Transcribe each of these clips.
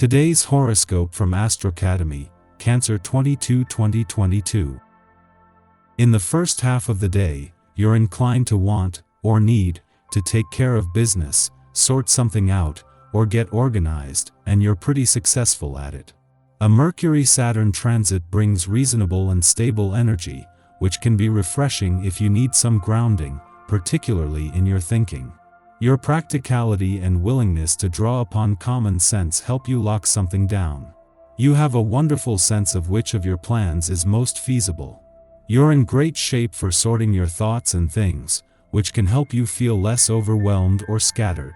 Today's horoscope from Astrocademy, Cancer 22/2022. In the first half of the day, you're inclined to want, or need, to take care of business, sort something out, or get organized, and you're pretty successful at it. A Mercury-Saturn transit brings reasonable and stable energy, which can be refreshing if you need some grounding, particularly in your thinking. Your practicality and willingness to draw upon common sense help you lock something down. You have a wonderful sense of which of your plans is most feasible. You're in great shape for sorting your thoughts and things, which can help you feel less overwhelmed or scattered.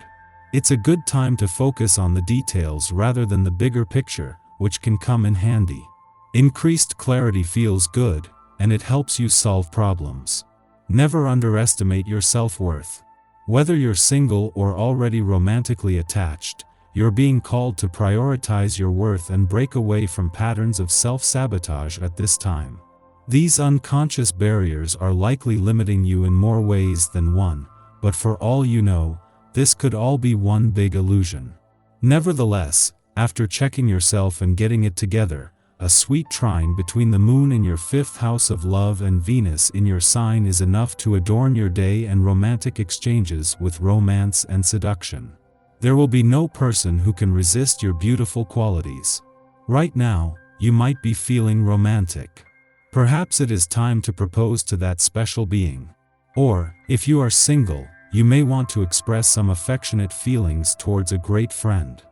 It's a good time to focus on the details rather than the bigger picture, which can come in handy. Increased clarity feels good, and it helps you solve problems. Never underestimate your self-worth. Whether you're single or already romantically attached, you're being called to prioritize your worth and break away from patterns of self-sabotage at this time. These unconscious barriers are likely limiting you in more ways than one, but for all you know, this could all be one big illusion. Nevertheless, after checking yourself and getting it together, a sweet trine between the moon in your 5th house of love and Venus in your sign is enough to adorn your day and romantic exchanges with romance and seduction. There will be no person who can resist your beautiful qualities. Right now, you might be feeling romantic. Perhaps it is time to propose to that special being. Or, if you are single, you may want to express some affectionate feelings towards a great friend.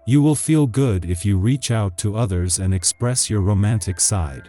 You will feel good if you reach out to others and express your romantic side.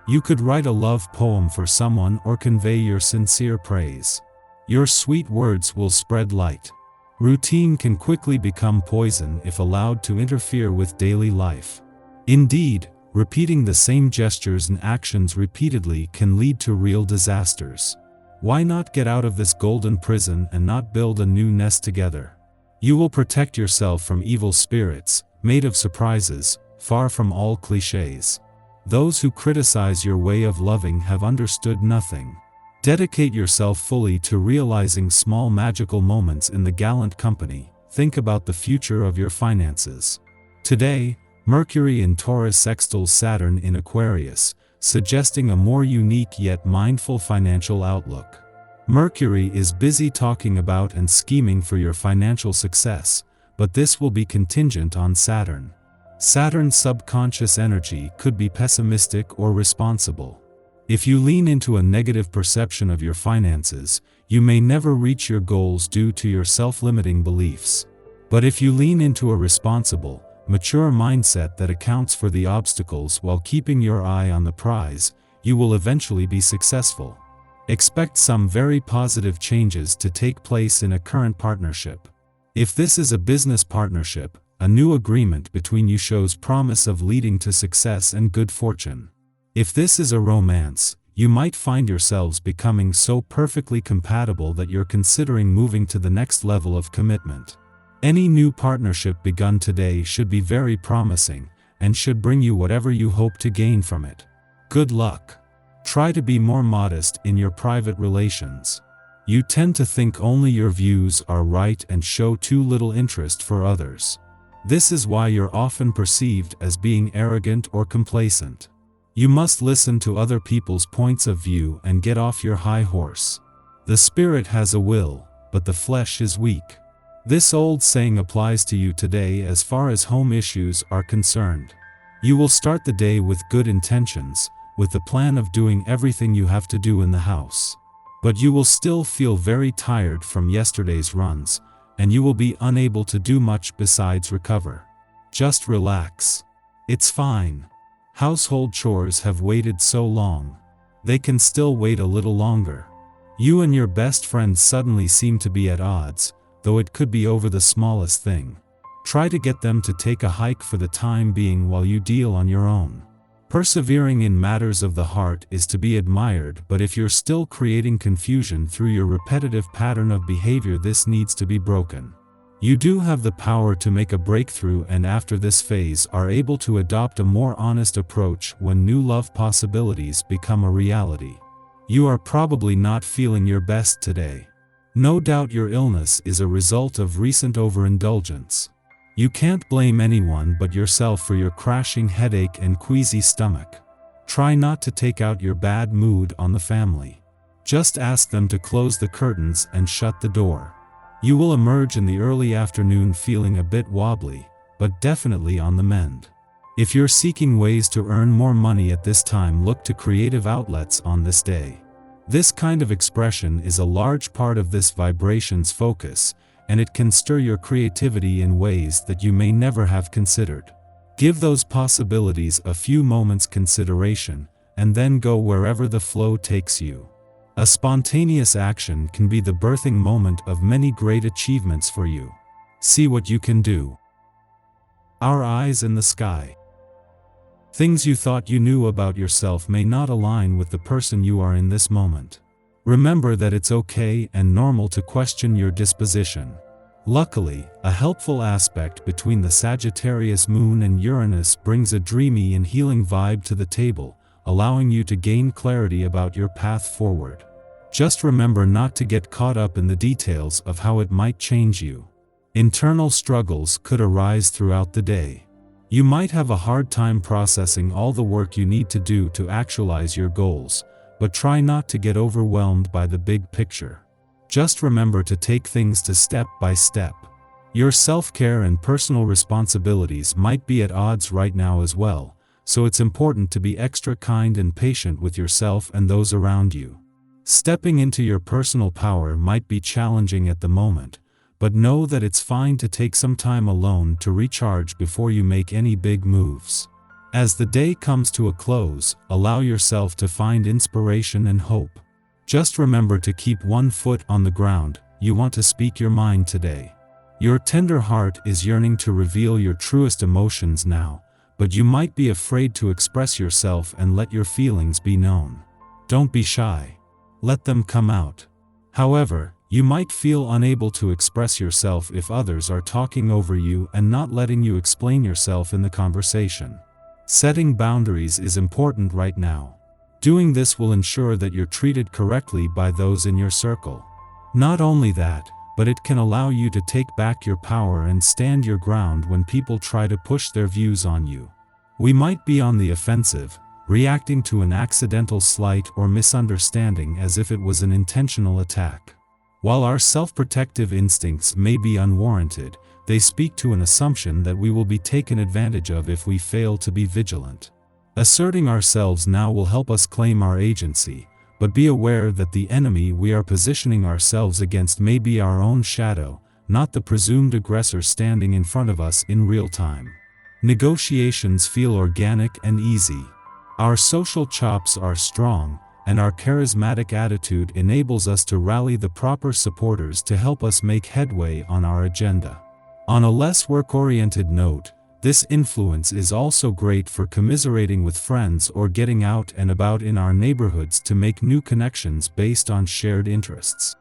You could write a love poem for someone or convey your sincere praise. Your sweet words will spread light. Routine can quickly become poison if allowed to interfere with daily life. Indeed, repeating the same gestures and actions repeatedly can lead to real disasters. Why not get out of this golden prison and not build a new nest together? You will protect yourself from evil spirits, made of surprises, far from all cliches. Those who criticize your way of loving have understood nothing. Dedicate yourself fully to realizing small magical moments in the gallant company. Think about the future of your finances. Today, Mercury in Taurus sextiles Saturn in Aquarius, suggesting a more unique yet mindful financial outlook. Mercury is busy talking about and scheming for your financial success, but this will be contingent on Saturn. Saturn's subconscious energy could be pessimistic or responsible. If you lean into a negative perception of your finances, you may never reach your goals due to your self-limiting beliefs. But if you lean into a responsible, mature mindset that accounts for the obstacles while keeping your eye on the prize, you will eventually be successful. Expect some very positive changes to take place in a current partnership. If this is a business partnership, a new agreement between you shows promise of leading to success and good fortune. If this is a romance, you might find yourselves becoming so perfectly compatible that you're considering moving to the next level of commitment. Any new partnership begun today should be very promising, and should bring you whatever you hope to gain from it. Good luck. Try to be more modest in your private relations. You tend to think only your views are right and show too little interest for others. This is why you're often perceived as being arrogant or complacent. You must listen to other people's points of view and get off your high horse. The spirit has a will, but the flesh is weak. This old saying applies to you today as far as home issues are concerned. You will start the day with good intentions, with the plan of doing everything you have to do in the house. But you will still feel very tired from yesterday's runs, and you will be unable to do much besides recover. Just relax. It's fine. Household chores have waited so long. They can still wait a little longer. You and your best friend suddenly seem to be at odds, though it could be over the smallest thing. Try to get them to take a hike for the time being while you deal on your own. Persevering in matters of the heart is to be admired, but if you're still creating confusion through your repetitive pattern of behavior, this needs to be broken. You do have the power to make a breakthrough, and after this phase are able to adopt a more honest approach when new love possibilities become a reality. You are probably not feeling your best today. No doubt your illness is a result of recent overindulgence. You can't blame anyone but yourself for your crashing headache and queasy stomach. Try not to take out your bad mood on the family. Just ask them to close the curtains and shut the door. You will emerge in the early afternoon feeling a bit wobbly, but definitely on the mend. If you're seeking ways to earn more money at this time, look to creative outlets on this day. This kind of expression is a large part of this vibration's focus, and it can stir your creativity in ways that you may never have considered. Give those possibilities a few moments' consideration, and then go wherever the flow takes you. A spontaneous action can be the birthing moment of many great achievements for you. See what you can do. Our eyes in the sky. Things you thought you knew about yourself may not align with the person you are in this moment. Remember that it's okay and normal to question your disposition. Luckily, a helpful aspect between the Sagittarius moon and Uranus brings a dreamy and healing vibe to the table, allowing you to gain clarity about your path forward. Just remember not to get caught up in the details of how it might change you. Internal struggles could arise throughout the day. You might have a hard time processing all the work you need to do to actualize your goals, but try not to get overwhelmed by the big picture. Just remember to take things step by step. Your self-care and personal responsibilities might be at odds right now as well, so it's important to be extra kind and patient with yourself and those around you. Stepping into your personal power might be challenging at the moment, but know that it's fine to take some time alone to recharge before you make any big moves. As the day comes to a close, allow yourself to find inspiration and hope. Just remember to keep one foot on the ground. You want to speak your mind today. Your tender heart is yearning to reveal your truest emotions now, but you might be afraid to express yourself and let your feelings be known. Don't be shy. Let them come out. However, you might feel unable to express yourself if others are talking over you and not letting you explain yourself in the conversation. Setting boundaries is important right now. Doing this will ensure that you're treated correctly by those in your circle. Not only that, but it can allow you to take back your power and stand your ground when people try to push their views on you. We might be on the offensive, reacting to an accidental slight or misunderstanding as if it was an intentional attack. While our self-protective instincts may be unwarranted, they speak to an assumption that we will be taken advantage of if we fail to be vigilant. Asserting ourselves now will help us claim our agency, but be aware that the enemy we are positioning ourselves against may be our own shadow, not the presumed aggressor standing in front of us in real time. Negotiations feel organic and easy. Our social chops are strong, and our charismatic attitude enables us to rally the proper supporters to help us make headway on our agenda. On a less work-oriented note, this influence is also great for commiserating with friends or getting out and about in our neighborhoods to make new connections based on shared interests.